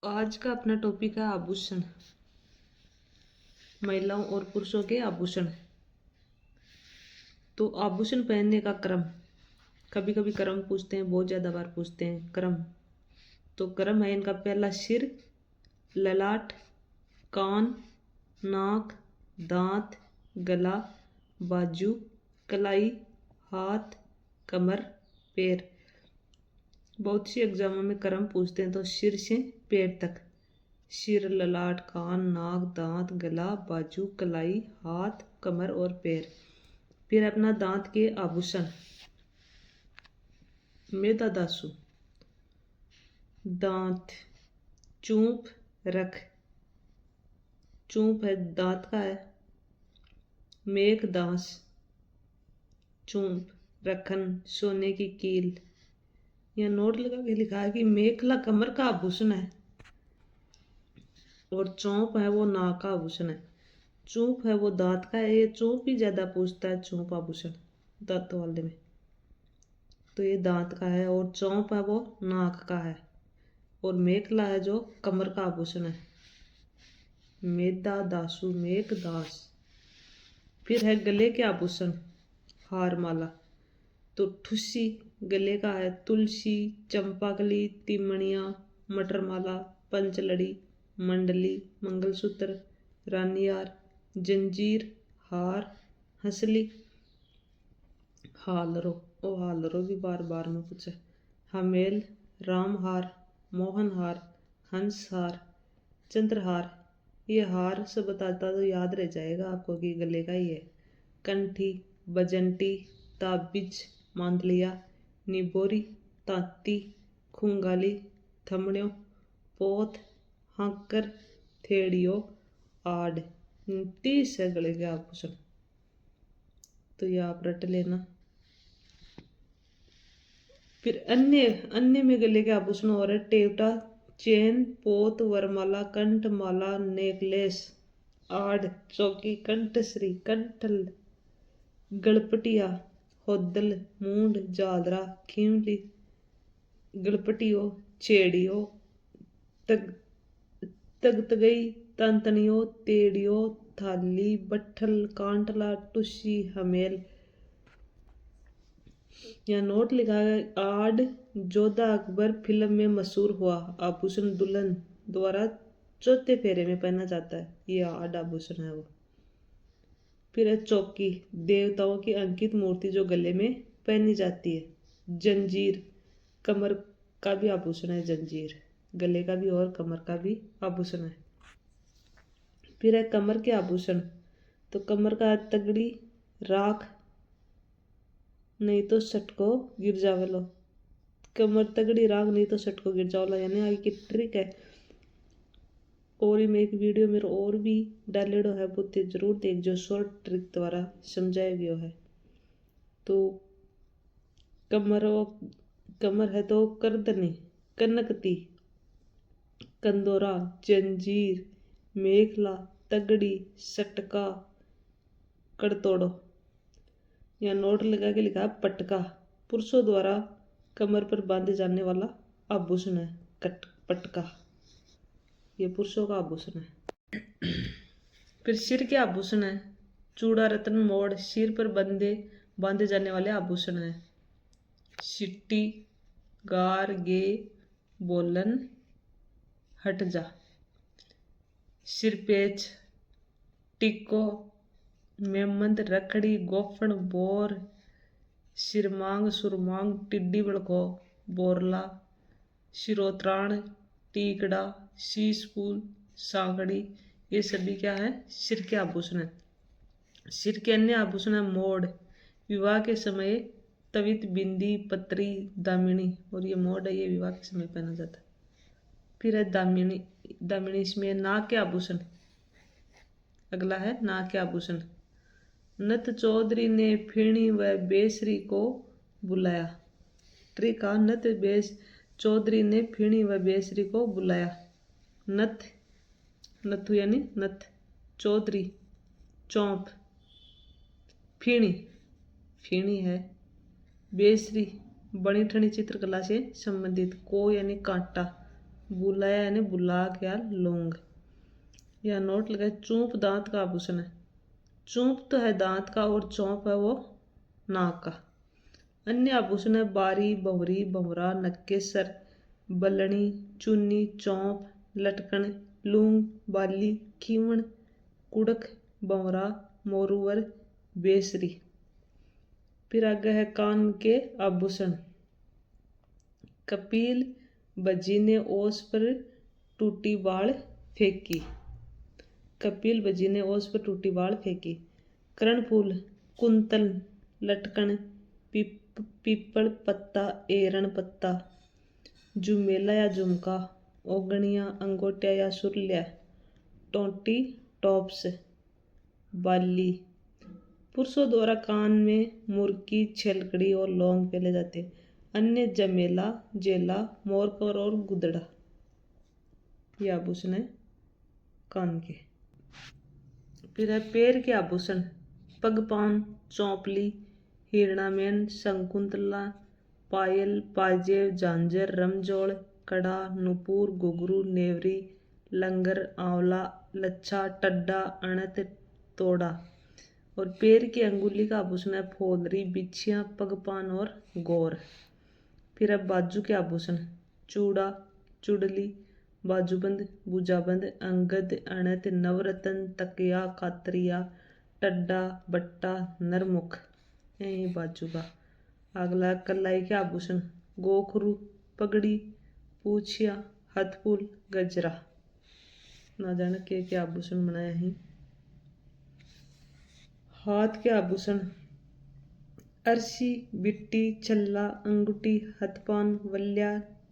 आज का अपना टॉपिक है आभूषण। महिलाओं और पुरुषों के आभूषण। तो आभूषण पहनने का क्रम, कभी कभी क्रम पूछते हैं, बहुत ज़्यादा बार पूछते हैं क्रम। तो क्रम है इनका, पहला सिर, ललाट, कान, नाक, दांत, गला, बाजू, कलाई, हाथ, कमर, पैर। बहुत सी एग्जामों में क्रम पूछते हैं, तो सिर से पैर तक, सिर, ललाट, कान, नाक, दांत, गला, बाजू, कलाई, हाथ, कमर और पैर। फिर अपना दांत के आभूषण, मेदा दासु, दांत, चूंप, रख, चूंप है दांत का है, मेघ दास, चूंप, रखन, सोने की कील। यह नोट लगा के लिखा है कि मेखला कमर का आभूषण है और चौंप है वो नाक का आभूषण है। चूंप है वो दांत का है, ये चूंप ही ज्यादा पूछता है, चूंप आभूषण दांत वाले में। तो ये दांत का है और चौंप है वो नाक का है और मेखला है जो कमर का आभूषण है। मेदा दासु, मेघ दास। फिर है गले के आभूषण, हार, माला। तो ठुस्सी गले का है, तुलसी, चंपाकली, तिमणिया, मटरमाला, पंचलड़ी, मंडली, मंगलसूत्र, रानियार, जंजीर, हार, हंसली, हालरो। ओ हालरो भी बार बार में पूछे। हमेल, रामहार, मोहनहार, हंसहार, चंद्रहार। ये हार से बताता तो याद रह जाएगा आपको कि गले का ही है। कंठी, बजंटी, ताबिज, मांदलिया, निबोरी, ताती, खुंगाली, थमड़ियों, पोत, हाकर, थेड़ियो, आड़। 30 है गले के आभूषण, तो ये आप रट लेना। फिर अन्य अन्य में गले के आभूषण और है टेवटा, चेन, पोत, वरमाला, कंठ माला, नेकलेस, आड़, चौकी, कंठश्री, कंठल, गलपटिया, होदल, मूंड, जालरा, खीमली, गलपटियो, छेड़ियो, तग तगतगई, तंतनियो, तेड़ियो, थाली, बट्ठल, कांटला, टुस्सी, हमेल। यहाँ नोट लिखा है, आड़ जोधा अकबर फिल्म में मशहूर हुआ आभूषण दुल्हन द्वारा चौथे फेरे में पहना जाता है। ये आड़ आभूषण है वो। फिर है चौकी, देवताओं की अंकित मूर्ति जो गले में पहनी जाती है। जंजीर, कमर का भी आभूषण है जंजीर, गले का भी और कमर का भी आभूषण है। फिर है कमर के आभूषण, तो कमर का है तगड़ी, राख, नहीं तो सटको गिर जावेलो। कमर तगड़ी, राग, नहीं तो सटको गिर जावेलो, यानी आगे की ट्रिक है। और में एक वीडियो मेरे और भी डालेडो है, वो जरूर देख जो, शॉर्ट ट्रिक द्वारा समझाया गया है। तो कमर है तो करदनी, कनकती, कंदोरा, जंजीर, मेखला, तगड़ी, सटका, कड़तोड़ो। या नोट लगा के लिखा पटका, पुरुषों द्वारा कमर पर बांधे जाने वाला आभूषण है। पटका ये पुरुषों का आभूषण है। फिर सिर के आभूषण है, चूड़ा, रत्न, मोड़, सिर पर बांधे जाने वाले आभूषण है। सिट्टी, गार, गे, बोलन, हट जा। सिरपेच, टिक्को, मेमंद, रखड़ी, गोफन, बोर, सिरमांग, सुरमांग, टिड्डी बड़को, बोरला, सिरोत्राण, टीकड़ा, शीशफूल, सांगड़ी। ये सभी क्या है, सिर के आभूषण है। सिर के अन्य आभूषण है मोड़, विवाह के समय तवित, बिंदी, पत्री, दामिनी। और ये मोड़ है, ये विवाह के समय पहना जाता है। फिर है दामिनी, दामिनी इसमें नाक के आभूषण। अगला है नाक के आभूषण, नत चौधरी ने फीणी व बेसरी को बुलाया। त्रिका, नत चौधरी ने फीणी व बेसरी को बुलाया। नथ, नथु यानी नथ, चौधरी, चौंप, फीणी, फीणी है, बेसरी, बनी ठनी चित्रकला से संबंधित, को यानी कांटा, बुलाया यानी बुला क्या लौंग। या नोट लगाए चूंप दांत का आभूषण है। चूंप तो है दांत का और चौंप है वो नाक का। अन्य आभूषण है बारी बहुरी भंवरा नक्केसर बलनी चुन्नी चौंप लटकन लूंग बाली खीवण कुड़क भंवरा मोरूवर बेसरी। फिर आगे है कान के आभूषण। कपिल बजी ने ओस पर टूटी बाल फेंकी। कपिल बजी ने ओस पर टूटी बाल फेंकी। कर्णफूल कुंतल लटकन पीपल पत्ता एरन पत्ता। जुमेला या झुमका ओगणिया अंगोटिया या सुरलिया। टोंटी टॉप्स बाली। पुरुषों द्वारा कान में मुर्की छलकड़ी और लौंग पहले जाते। अन्य जमेला जेला मोरकर और गुदड़ा। ये आभूषण है कान के। फिर है पैर के आभूषण। पगपान चौपली हिरणामेन शंकुंतला पायल पाजेब झांझर रमजोड़ कड़ा नुपुर घुघरू नेवरी लंगर आंवला लच्छा टड्डा अणत तोड़ा। और पैर की अंगुली का आभूषण है फोलरी बिछिया पगपान और गौर। फिर अब बाजू के आभूषण। चूड़ा चुड़ली बाजूबंद भुजाबंद अंगद अणत नवरत्न तकिया कातरिया टड्डा बट्टा नरमुख। यही बाजू का। अगला कलाई के आभूषण। गोखरू पगड़ी पूछिया हथफूल गजरा। ना जाने के आभूषण बनाए हैं। हाथ के आभूषण। अरसी बिट्टी छल्ला अंगूठी हथपान वल्या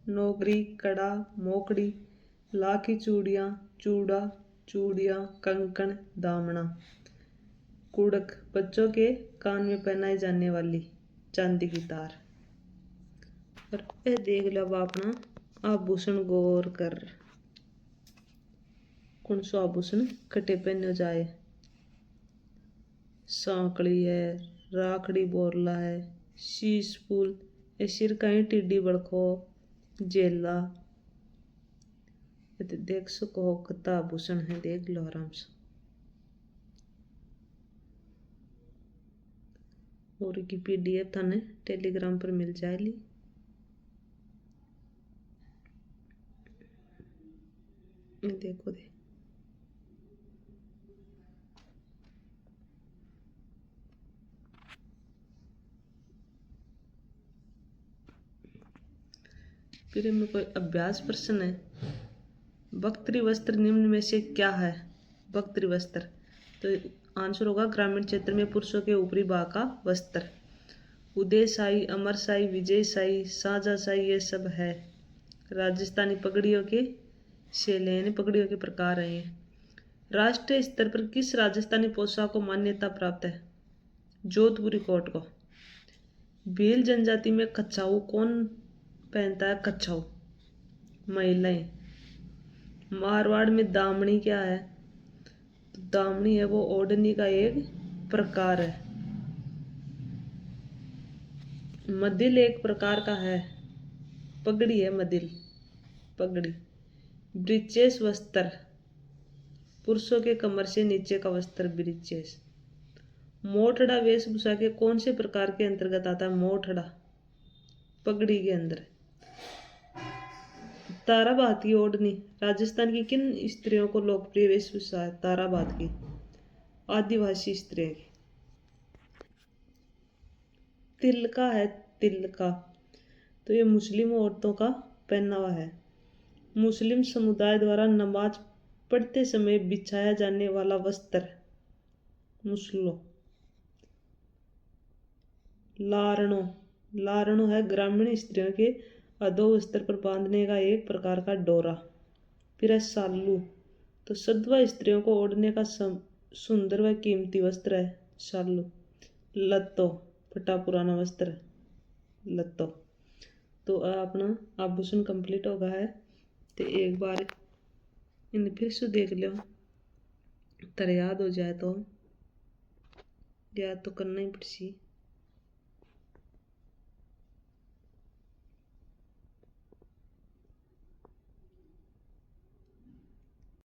नोगरी कड़ा मोकड़ी लाखी चूड़ियाँ चूड़ा चूड़ियाँ कंकण दामना। कुड़क बच्चों के कान में पहनाई जाने वाली चांदी की तार। और यह देख लो अब अपना आभूषण गौर कर कौन सा आभूषण कटे पहने जाए। सांकड़ी है राखड़ी बोरला है शीश फूल ये सिर कहीं टिड्डी बड़खो जेला। ये देख सको कितना आभूषण है देख लो आराम से। और की PDF थाने टेलीग्राम पर मिल जाएगी। देखो दे फिर में कोई अभ्यास प्रश्न है। वक्त्री वस्त्र निम्न में से क्या है। वक्त्री वस्त्र तो आंसर होगा ग्रामीण क्षेत्र में पुरुषों के ऊपरी भाग का वस्त्र। उदय शाही अमर शाही विजय शाही साझा शाही ये सब है। राजस्थानी पगड़ियों के शैली पगड़ियों के प्रकार हैं। राष्ट्रीय स्तर पर किस राजस्थानी पोशाक को मान्यता प्राप्त है। जोधपुरी कोट को। भील जनजाति में कच्छाऊ कौन पहनता है। कच्छाऊ महिलाएं। मारवाड़ में दामनी क्या है। तो दामनी है वो ओढ़नी का एक प्रकार है। मदिल एक प्रकार का है। पगड़ी है मदिल पगड़ी। ब्रीचेस वस्त्र पुरुषों के कमर से नीचे का वस्त्र ब्रीचेस। मोठड़ा वेशभूषा के कौन से प्रकार के अंतर्गत आता है। मोठड़ा पगड़ी के अंदर। ताराबाद की ओढ़नी राजस्थान की किन स्त्रियों को लोकप्रिय वेशभूषा है। ताराबाद की आदिवासी स्त्रियों की। तिलका है तिलका तो ये मुस्लिम औरतों का पहनावा है। मुस्लिम समुदाय द्वारा नमाज पढ़ते समय बिछाया जाने वाला वस्त्र मुसल्लो। लारणो लारणो है ग्रामीण स्त्रियों के अधोवस्त्र पर बांधने का एक प्रकार का डोरा। फिर है सालू तो सधवा स्त्रियों को ओढ़ने का सुंदर व कीमती वस्त्र है सालू। लत्तो फटा पुराना वस्त्र लत्तो। तो अपना आभूषण कंप्लीट हो गया है। तो एक बार इन फिर से देख लो तर याद हो जाए तो याद तो करना ही पड़सी।